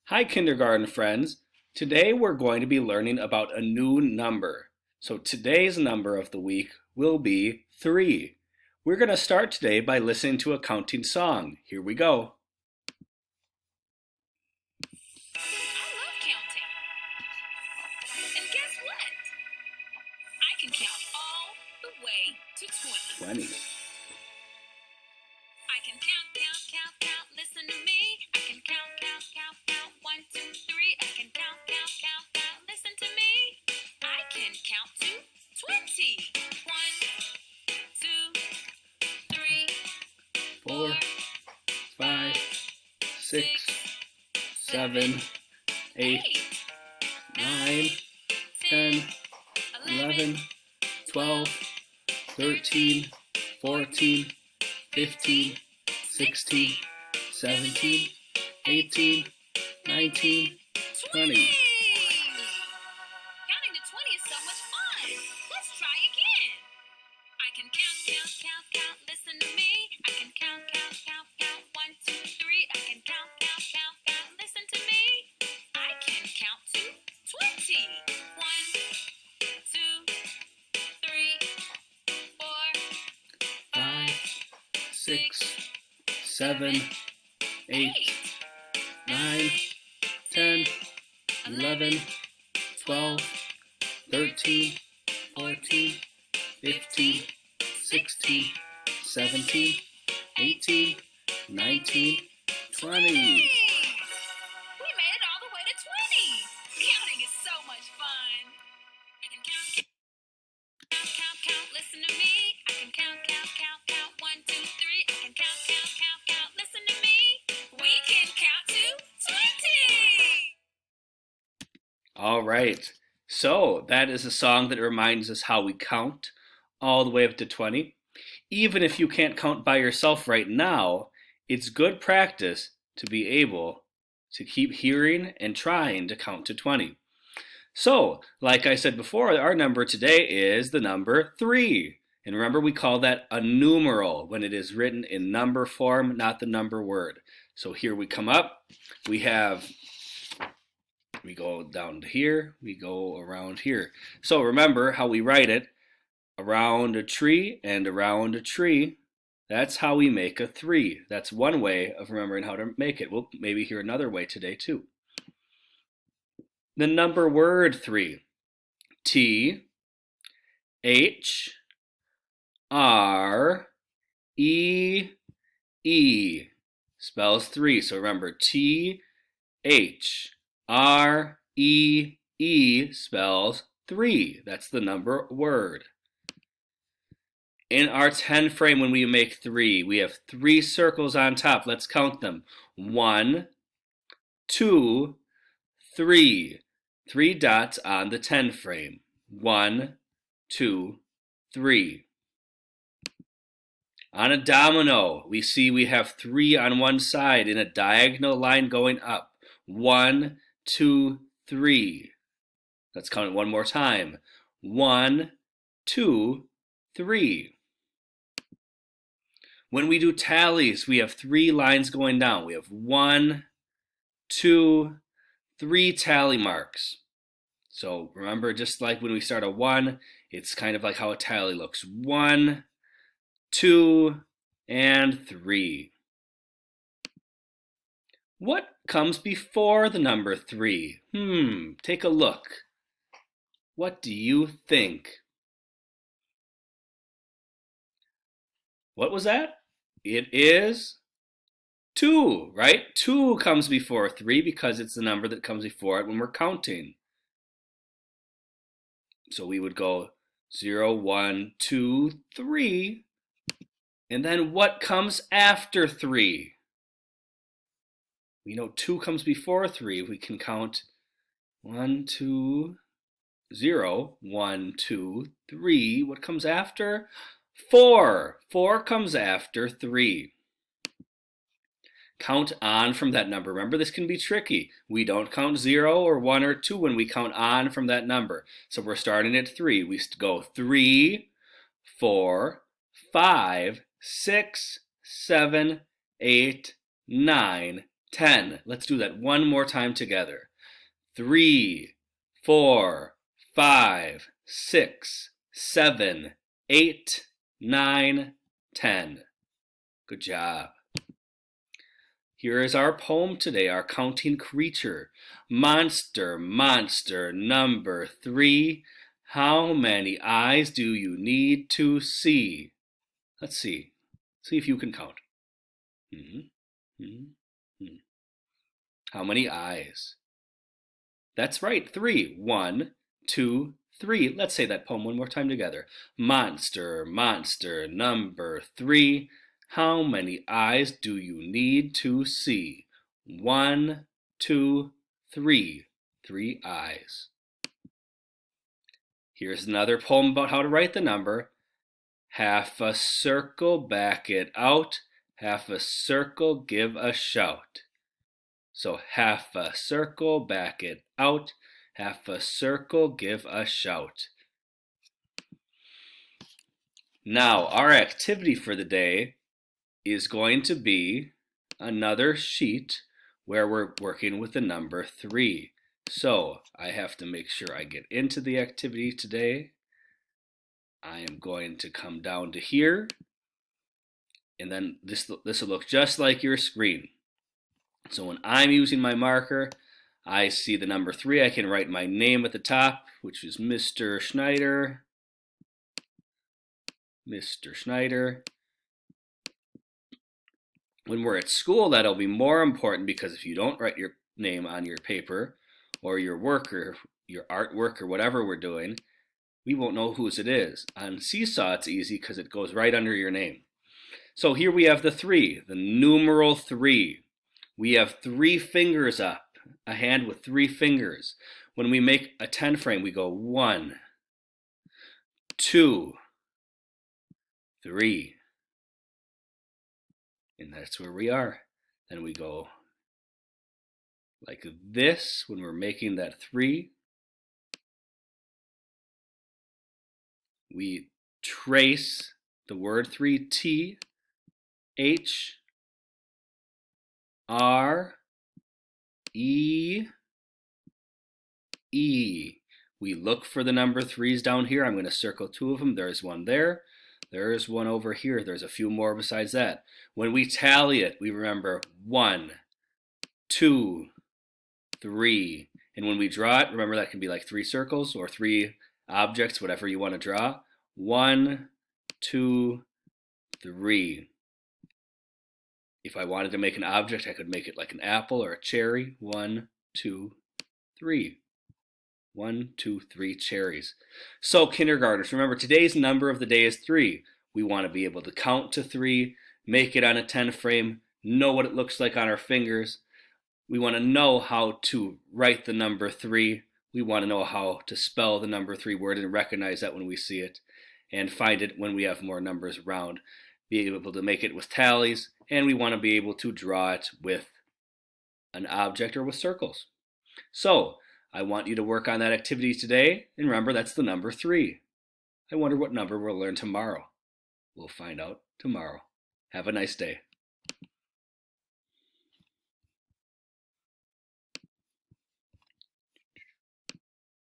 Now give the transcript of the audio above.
Hi, kindergarten friends. Today we're going to be learning about a new number. So today's number of the week will be 3. We're going to start today by listening to a counting song. Here we go. I love counting. And guess what? I can count all the way to 20. 20. I can count, count, count, count. Listen to me. I can count, count, count, count. 1, 2, 3. I can count, count, count, count. Listen to me. I can count to 20. 1, 2, 3, 4, 5, 6, 7, 8, 9, 10, 11, 12, 13, 14, 15, 16, 17, 18, 19, 20. Counting to 20 is so much fun. Let's try again. I can count, count, count, count. Listen to me. I can count, count, count, count. 1, 2, 3. I can count, count, count, count. Listen to me. I can count to 20. 1, 2, 3, 4, 5, 6, 7, 8, 9, 10, 11, 12, 13, 14, 15, 16, 17, 18, 19, 20. We made it all the way to 20. Counting is so much fun. I can count, count, count, count. Listen to me. I can count, count, count, count. 1, 2, 3. I can count, count, count, count. Listen to me. We can count to 20. All right. So that is a song that reminds us how we count all the way up to 20. Even if you can't count by yourself right now, it's good practice to be able to keep hearing and trying to count to 20. So, like I said before, our number today is the number 3. And remember, we call that a numeral when it is written in number form, not the number word. So here we come up. We go down to here, we go around here. So remember how we write it, around a tree and around a tree. That's how we make a 3. That's one way of remembering how to make it. We'll maybe hear another way today too. The number word 3. T, H, R, E, E. Spells 3. So remember, T, H, R, E, E spells 3. That's the number word. In our 10 frame, when we make 3, we have 3 circles on top. Let's count them. 1, 2, 3. 3 dots on the 10 frame. 1, 2, 3. On a domino, we see we have 3 on one side in a diagonal line going up. 1, 2, 3. Let's count it one more time. 1, 2, 3. When we do tallies, we have 3 lines going down. We have 1, 2, 3 tally marks. So remember, just like when we start a 1, it's kind of like how a tally looks. 1, 2, and 3. What comes before the number 3? Take a look. What do you think? What was that? It is 2, right? 2 comes before 3 because it's the number that comes before it when we're counting. So we would go 0, 1, 2, 3. And then what comes after 3? We know 2 comes before 3. We can count 1, 2, 0, 1, 2, 3. What comes after? 4. 4 comes after 3. Count on from that number. Remember, this can be tricky. We don't count 0 or 1 or 2 when we count on from that number. So we're starting at 3. We go 3, 4, 5, 6, 7, 8, 9, 10. Let's do that one more time together. 3, 4, 5, 6, 7, 8, 9, 10. Good job. Here is our poem today, our counting creature. Monster, monster number 3, how many eyes do you need to see? Let's see. See if you can count. How many eyes? That's right, 3. 1, 2, 3. Let's say that poem one more time together. Monster, monster number 3, how many eyes do you need to see? 1, 2, 3. 3 eyes. Here's another poem about how to write the number. Half a circle, back it out. Half a circle, give a shout. So half a circle, back it out. Half a circle, give a shout. Now, our activity for the day is going to be another sheet where we're working with the number 3. So I have to make sure I get into the activity today. I am going to come down to here, and then this will look just like your screen. So when I'm using my marker, I see the number 3. I can write my name at the top, which is Mr. Schneider. Mr. Schneider. When we're at school, that'll be more important, because if you don't write your name on your paper or your work or your artwork or whatever we're doing, we won't know whose it is. On Seesaw, it's easy because it goes right under your name. So here we have the 3, the numeral 3. We have 3 fingers up, a hand with 3 fingers. When we make a 10 frame, we go 1, 2, 3. And that's where we are. Then we go like this when we're making that 3. We trace the word 3, T, H, R, E, E. We look for the number 3s down here. I'm going to circle 2 of them. There's one there. There's one over here. There's a few more besides that. When we tally it, we remember 1, 2, 3. And when we draw it, remember that can be like 3 circles or 3 objects, whatever you want to draw. 1, 2, 3. If I wanted to make an object, I could make it like an apple or a cherry. 1, 2, 3. 1, 2, 3 cherries. So kindergartners, remember today's number of the day is 3. We want to be able to count to 3, make it on a 10 frame, know what it looks like on our fingers. We want to know how to write the number 3. We want to know how to spell the number 3 word and recognize that when we see it, and find it when we have more numbers around. Be able to make it with tallies, and we want to be able to draw it with an object or with circles. So I want you to work on that activity today, and remember that's the number 3. I wonder what number we'll learn tomorrow. We'll find out tomorrow. Have a nice day.